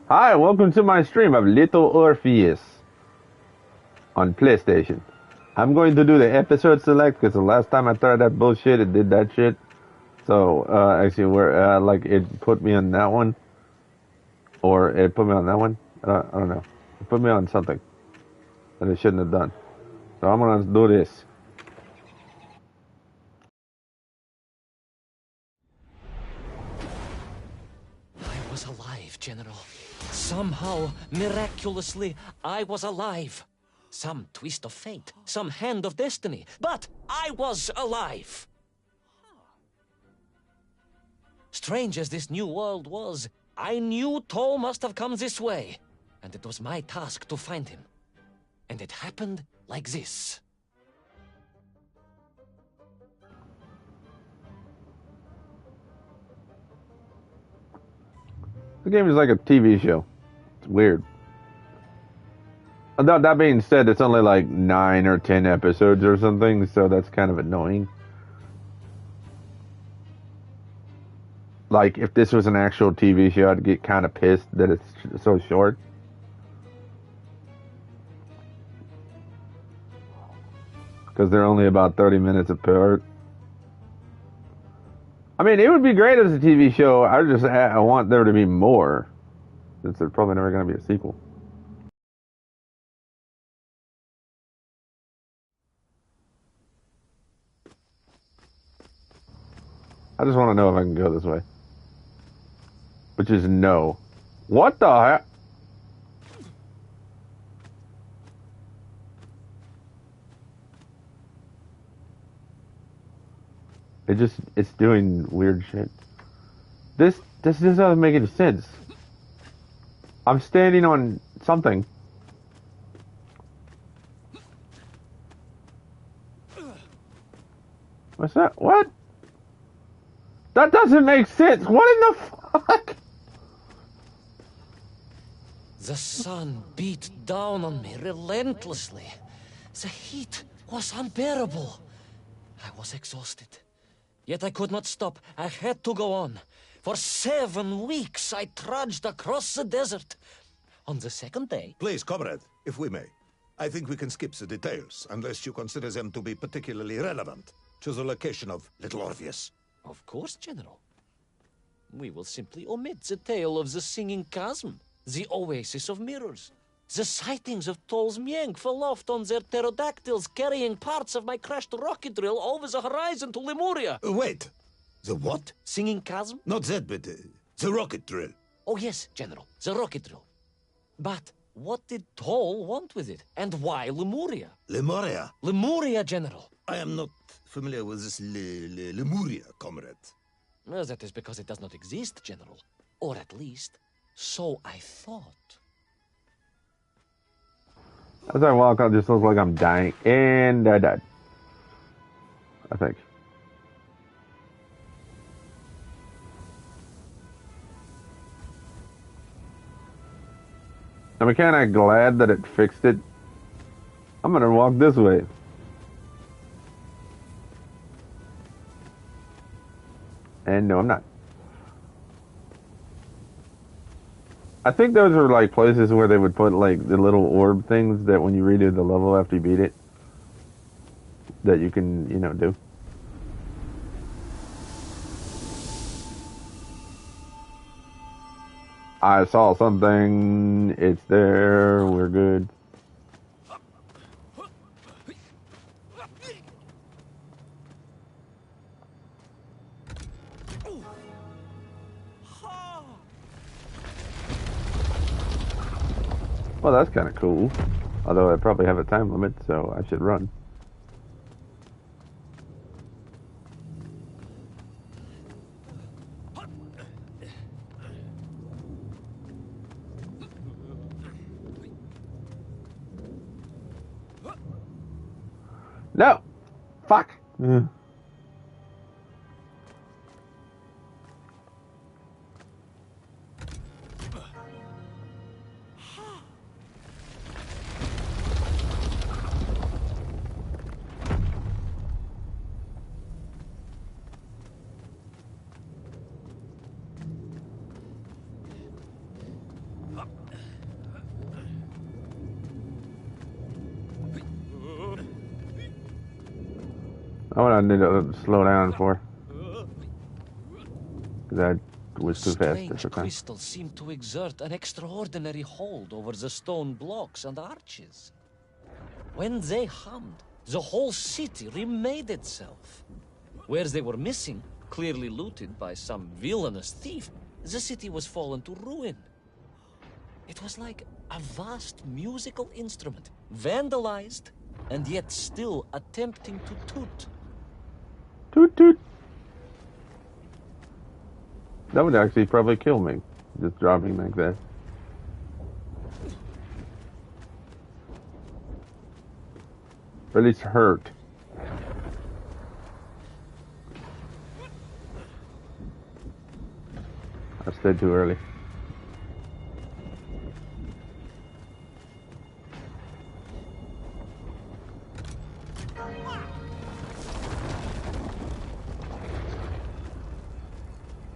Hi, welcome to my stream of Little Orpheus on PlayStation. I'm going to do the episode select because the last time I tried that bullshit, it did that shit. So, actually, like, it put me on that one, or it put me on that one. I don't know. It put me on something that it shouldn't have done. So I'm gonna do this. I was alive, General. Somehow, miraculously, I was alive. Some twist of fate, some hand of destiny, but I was alive. Strange as this new world was, I knew Toll must have come this way, and it was my task to find him. And it happened like this. The game is like a TV show. It's weird. That being said, it's only like 9 or 10 episodes or something, so that's kind of annoying. Like, if this was an actual TV show, I'd get kind of pissed that it's so short. Because they're only about 30 minutes apart. I mean, it would be great as a TV show. I want there to be more, since there's probably never going to be a sequel. I just want to know if I can go this way. Which is no. What the heck? It's doing weird shit. This doesn't make any sense. I'm standing on something. What's that? What? That doesn't make sense. What in the fuck? The sun beat down on me relentlessly. The heat was unbearable. I was exhausted. Yet I could not stop. I had to go on. For 7 weeks I trudged across the desert. On the second day... Please, comrade, if we may. I think we can skip the details, unless you consider them to be particularly relevant to the location of Little Orpheus. Of course, General. We will simply omit the tale of the singing chasm, the oasis of mirrors, the sightings of Toll's Mieng aloft on their pterodactyls carrying parts of my crashed rocket drill over the horizon to Lemuria. Wait, the what? Singing chasm? Not that, but the rocket drill. Oh yes, General, the rocket drill. But what did Toll want with it? And why Lemuria? Lemuria? Lemuria, General. I am not familiar with this Lemuria, comrade. Well, that is because it does not exist, General. Or at least, so I thought. As I walk, I just look like I'm dying. And I died. I think. I'm kind of glad that it fixed it. I'm gonna walk this way. And no, I'm not. I think those are like places where they would put like the little orb things that when you redo the level after you beat it, that you can, do. I saw something. It's there. We're good. Well, that's kind of cool. Although I probably have a time limit, so I should run. No! Fuck! I want to slow down for. That was too fast this Strange time. crystals seem to exert an extraordinary hold over the stone blocks and arches. When they hummed, the whole city remade itself. Where they were missing, clearly looted by some villainous thief, the city was fallen to ruin. It was like a vast musical instrument, vandalized, and yet still attempting to toot. Toot toot. That would actually probably kill me, just dropping like that. Or at least hurt. I stayed too early.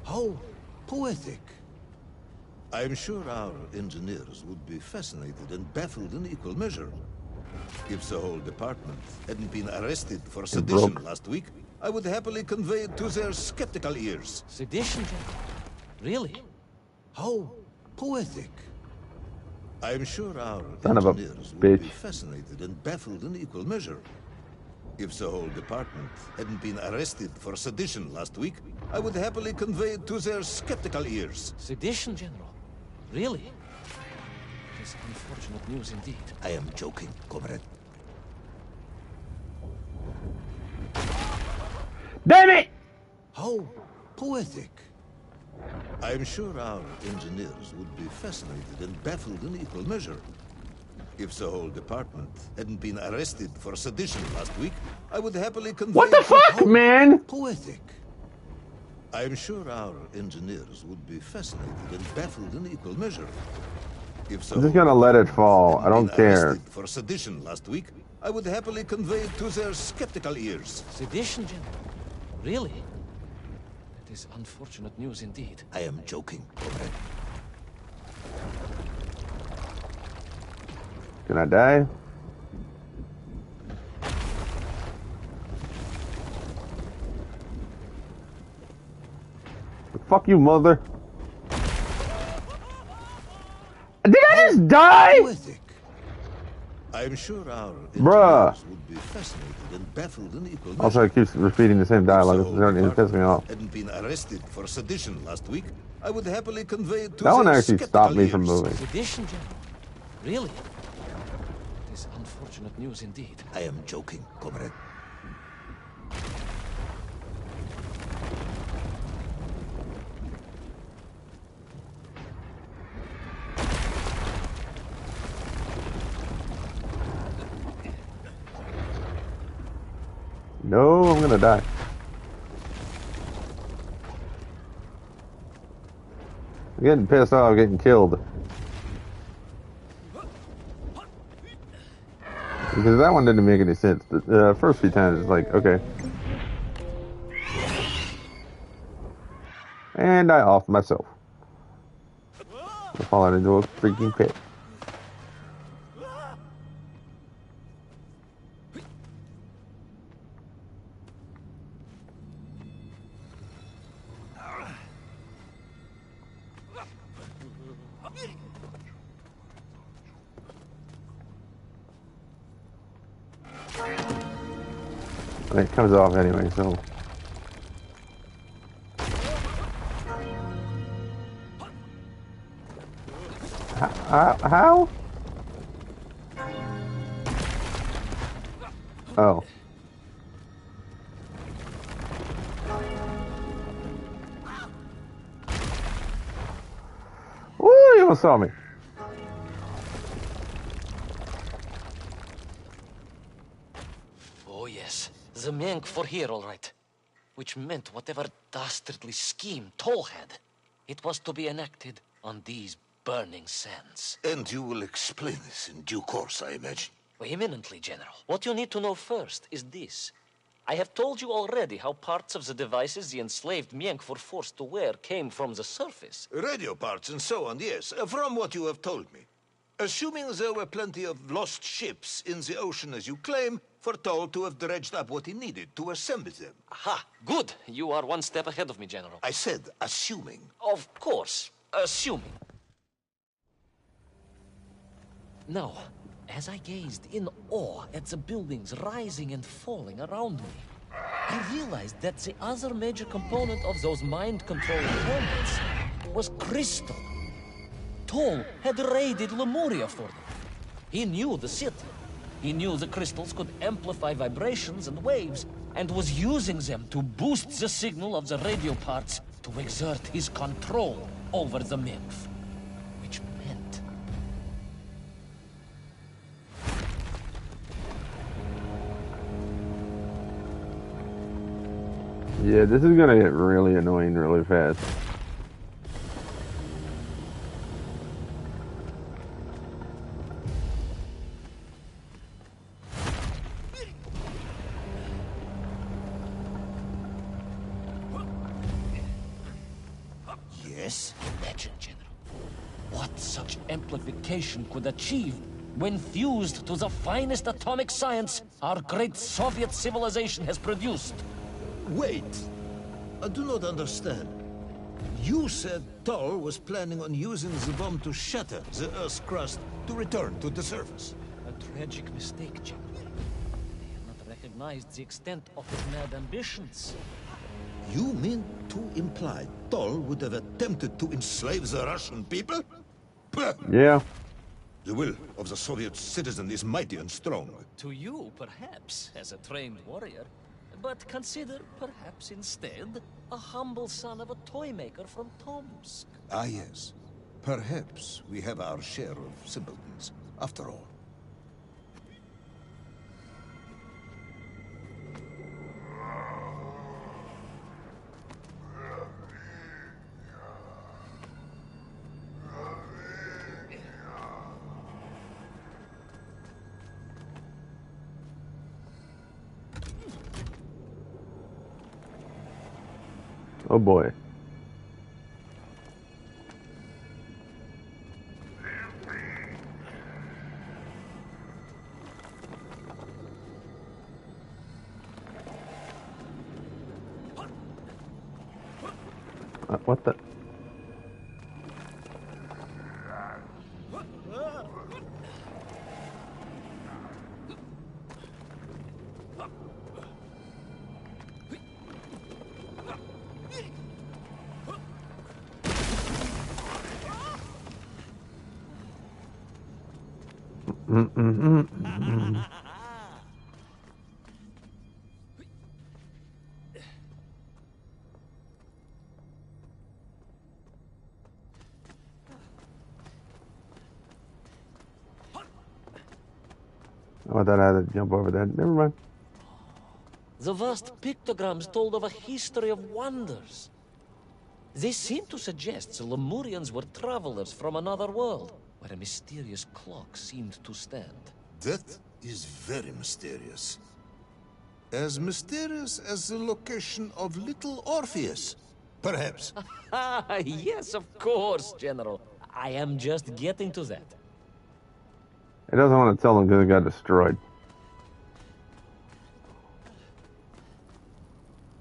How poetic. I'm sure our engineers would be fascinated and baffled in equal measure. If the whole department hadn't been arrested for sedition last week, I would happily convey it to their skeptical ears. Sedition, General? Really? How poetic. I'm sure our Son of a engineers would be bitch. fascinated and baffled in equal measure. If the whole department hadn't been arrested for sedition last week, I would happily convey it to their skeptical ears. Sedition, General? Really? It is unfortunate news indeed. I am joking, comrade. Damn it! How poetic. I'm sure our engineers would be fascinated and baffled in equal measure. If the whole department hadn't been arrested for sedition last week, I would happily convey... What the fuck, man? Poetic. I'm sure our engineers would be fascinated and baffled in equal measure. If the I'm just whole gonna let it fall. I hadn't don't been care. arrested for sedition last week, I would happily convey it to their skeptical ears. Sedition, General? Really? It is unfortunate news indeed. I am joking, comrade. Can I die? Fuck you, mother. Did I just die? Poetic. I'm sure our Bruh. engineers would be fascinated and baffled in equal measure. Also, it keeps repeating the same dialogue. If It's the whole starting to piss me off. department hadn't been arrested for sedition last week, I would happily convey it to That one their actually skeptical stopped me from ears. moving. Sedition, General? Really? It is unfortunate news indeed. I am joking, comrade. No, I'm gonna die. I'm getting pissed off getting killed. Because that one didn't make any sense. The first few times it's like, okay. And I offed myself. I fallen into a freaking pit. It comes off anyway, so. How? Oh. Ooh, you almost saw me. Oh, yes. The Menk were here, all right. Which meant whatever dastardly scheme Toll had, it was to be enacted on these burning sands. And you will explain this in due course, I imagine. Eminently, General. What you need to know first is this. I have told you already how parts of the devices the enslaved Menk were forced to wear came from the surface. Radio parts and so on, yes, from what you have told me. Assuming there were plenty of lost ships in the ocean as you claim, for Toll to have dredged up what he needed to assemble them. Aha, good. You are one step ahead of me, General. I said, assuming. Of course, assuming. Now, as I gazed in awe at the buildings rising and falling around me, I realized that the other major component of those mind-controlled helmets was crystal. Toll had raided Lemuria for them. He knew the city. He knew the crystals could amplify vibrations and waves, and was using them to boost the signal of the radio parts to exert his control over the nymph. Which meant... Yeah, this is gonna get really annoying really fast. Yes? Imagine, General, what such amplification could achieve when fused to the finest atomic science our great Soviet civilization has produced. Wait. I do not understand. You said Toll was planning on using the bomb to shatter the Earth's crust to return to the surface. A tragic mistake, General. They had not recognized the extent of his mad ambitions. You mean to imply Toll would have attempted to enslave the Russian people? Pah! Yeah. The will of the Soviet citizen is mighty and strong. To you, perhaps, as a trained warrior. But consider, perhaps instead, a humble son of a toy maker from Tomsk. Ah, yes. Perhaps we have our share of simpletons, after all. Oh boy. What the? Oh, I thought I had to jump over that. Never mind. The vast pictograms told of a history of wonders. They seem to suggest the Lemurians were travelers from another world, where a mysterious clock seemed to stand. That is very mysterious. As mysterious as the location of little Orpheus, perhaps. Ah, yes, of course, General. I am just getting to that. It doesn't want to tell them because it got destroyed.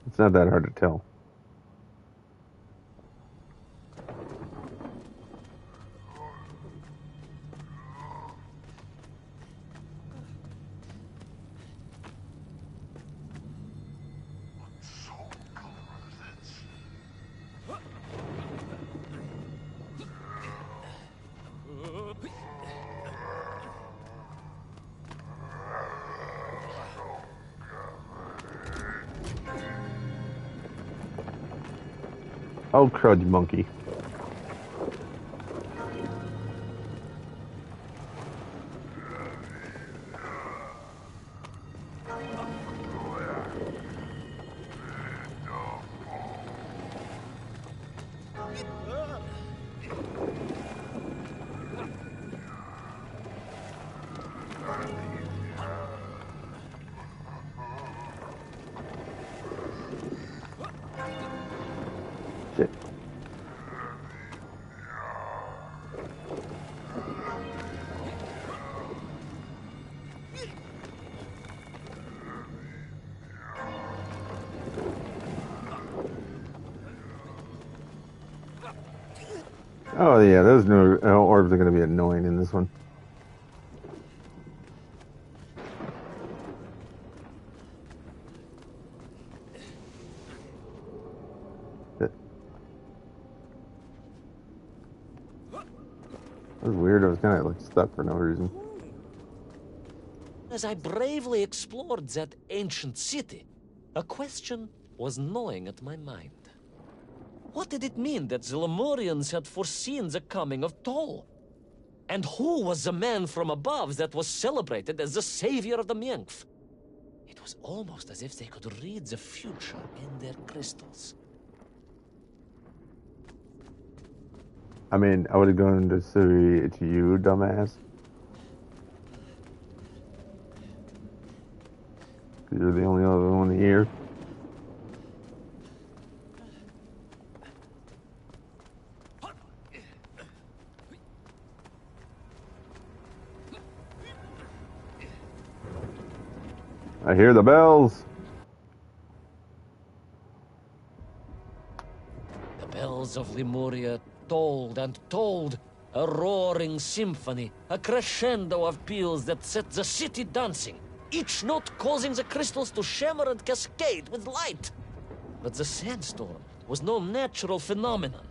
It's not that hard to tell. Oh, crud monkey. Shit. Oh yeah, those new orbs are gonna be annoying in this one. That was weird. I was kind of like stuck for no reason. As I bravely explored that ancient city, a question was gnawing at my mind. What did it mean that the Lemurians had foreseen the coming of Tol? And who was the man from above that was celebrated as the savior of the Miengf? It was almost as if they could read the future in their crystals. I mean, I would have gone to say it's you, dumbass. 'Cause you're the only other one here. I hear the bells. The bells of Lemuria tolled and tolled, a roaring symphony, a crescendo of peals that set the city dancing, each note causing the crystals to shimmer and cascade with light. But the sandstorm was no natural phenomenon,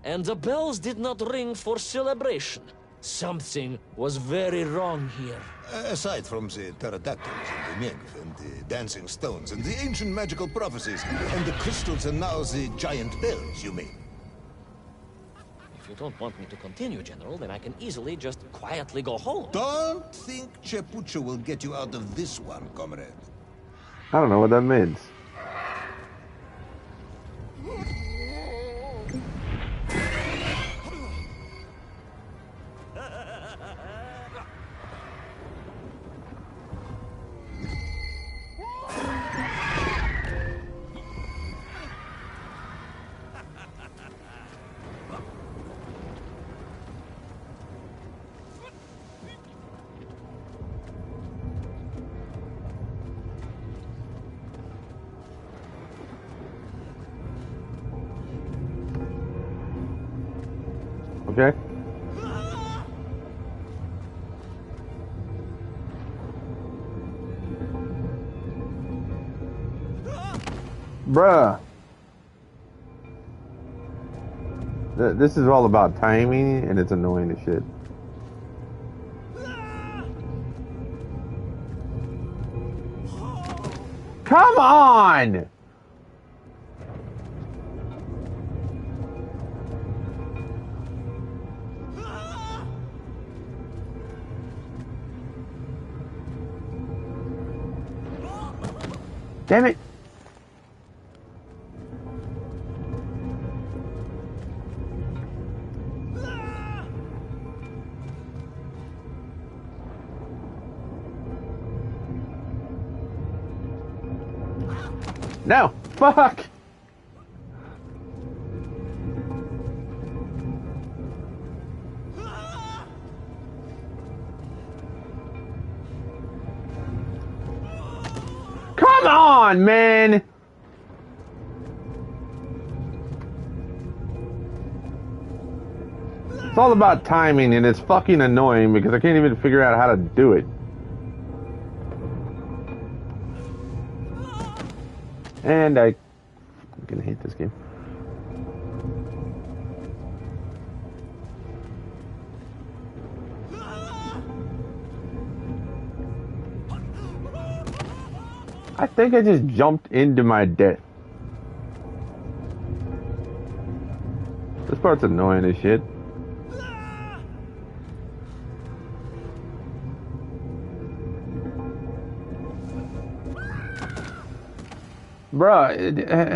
and the bells did not ring for celebration. Something was very wrong here. Aside from the pterodactyls and the Miengf and the dancing stones and the ancient magical prophecies and the crystals and now the giant bells, you mean? If you don't want me to continue, General, then I can easily just quietly go home. Don't think Chepucho will get you out of this one, comrade. I don't know what that means. Okay. Bruh. This is all about timing, and it's annoying as shit. Come on! Damn it! No! Fuck! Come on, man! It's all about timing, and it's fucking annoying because I can't even figure out how to do it. And I'm gonna hate this game. I think I just jumped into my death. This part's annoying as shit. Bruh,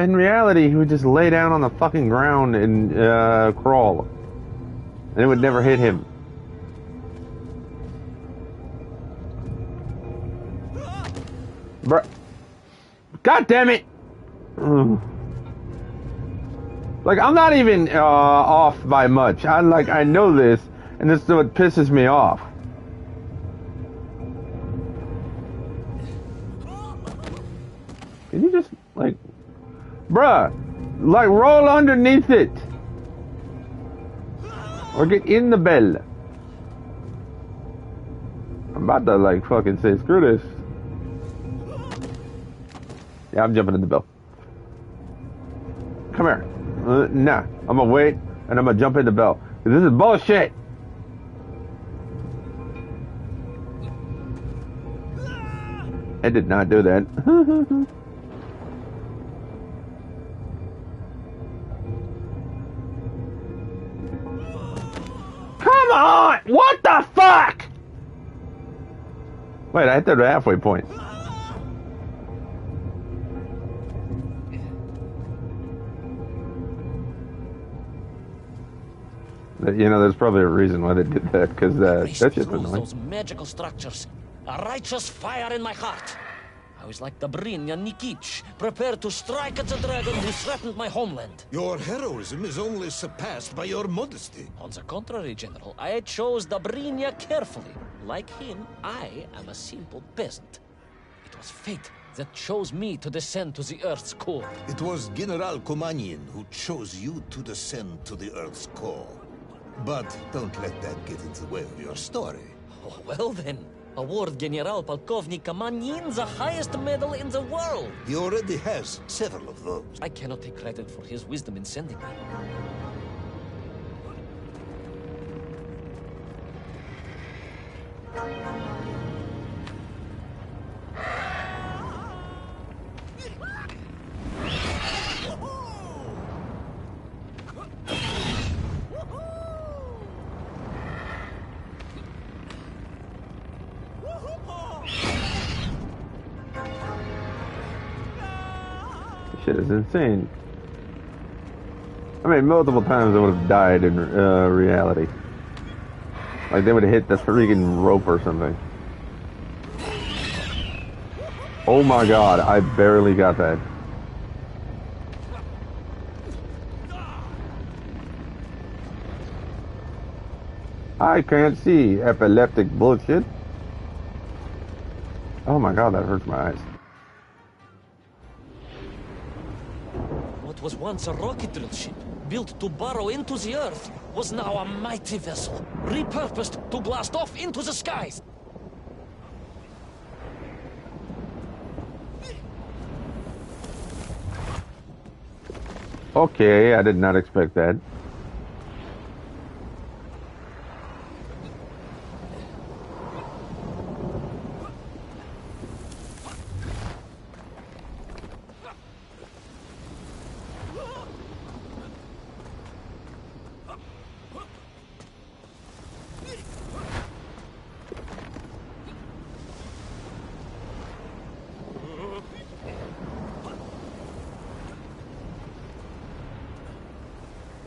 in reality, he would just lay down on the fucking ground and crawl. And it would never hit him. Bruh. God damn it! Ugh. Like, I'm not even off by much. I know this, and this is what pisses me off. Can you just, like, bruh, like, roll underneath it. Or get in the bell. I'm about to like fucking say screw this. Yeah, I'm jumping in the bell. Come here. Nah, I'm gonna wait and I'm gonna jump in the bell. This is bullshit. I did not do that. Come on! What the fuck? Wait, I hit the halfway point. You know, there's probably a reason why they did that, because that shit's annoying. Those magical structures, a righteous fire in my heart. I was like the Brinya Nikic, prepared to strike at the dragon who threatened my homeland. Your heroism is only surpassed by your modesty. On the contrary, General, I chose the Brinya carefully. Like him, I am a simple peasant. It was fate that chose me to descend to the Earth's core. It was General Komanyin who chose you to descend to the Earth's core. But don't let that get in the way of your story. Oh, well then. Award General Polkovnik Kamanyin the highest medal in the world. He already has several of those. I cannot take credit for his wisdom in sending me. Shit is insane. I mean, multiple times I would have died in reality. Like they would have hit the freaking rope or something. Oh my god, I barely got that. I can't see epileptic bullshit. Oh my god, that hurts my eyes. What was once a rocket drill ship, built to burrow into the Earth, was now a mighty vessel, repurposed to blast off into the skies. Okay, I did not expect that.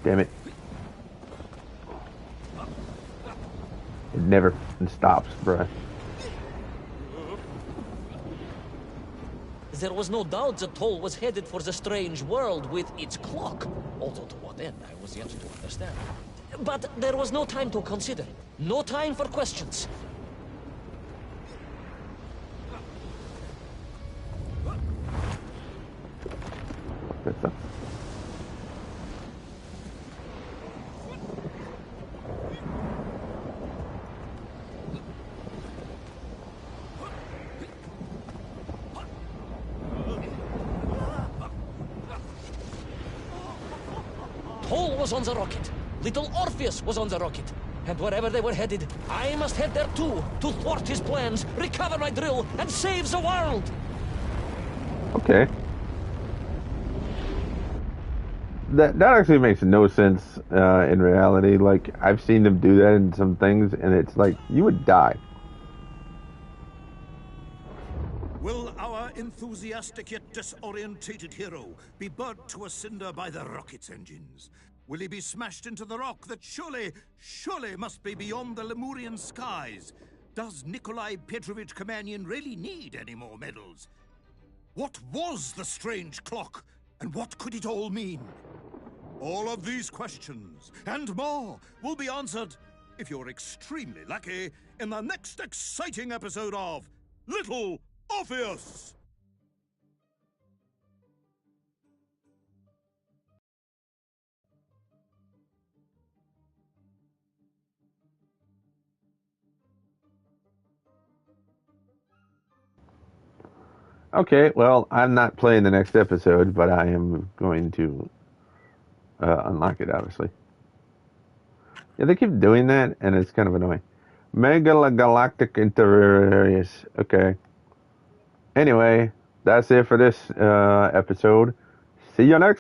Damn it. It never stops, bruh. There was no doubt the toll was headed for the strange world with its clock. Although to what end, I was yet to understand. But there was no time to consider. No time for questions. That's up. Toll was on the rocket. Little Orpheus was on the rocket. And wherever they were headed, I must head there too, to thwart his plans, recover my drill, and save the world! Okay. That actually makes no sense in reality. Like, I've seen them do that in some things, and it's like, you would die. Will our enthusiastic yet disorientated hero be burnt to a cinder by the rocket's engines? Will he be smashed into the rock that surely must be beyond the Lemurian skies? Does Nikolai Petrovich Kamanyin really need any more medals? What was the strange clock, and what could it all mean? All of these questions, and more, will be answered, if you're extremely lucky, in the next exciting episode of Little Orpheus! Okay, well, I'm not playing the next episode, but I am going to unlock it, obviously. Yeah, they keep doing that, and it's kind of annoying. Megalogalactic interference. Okay. Anyway, that's it for this episode. See you next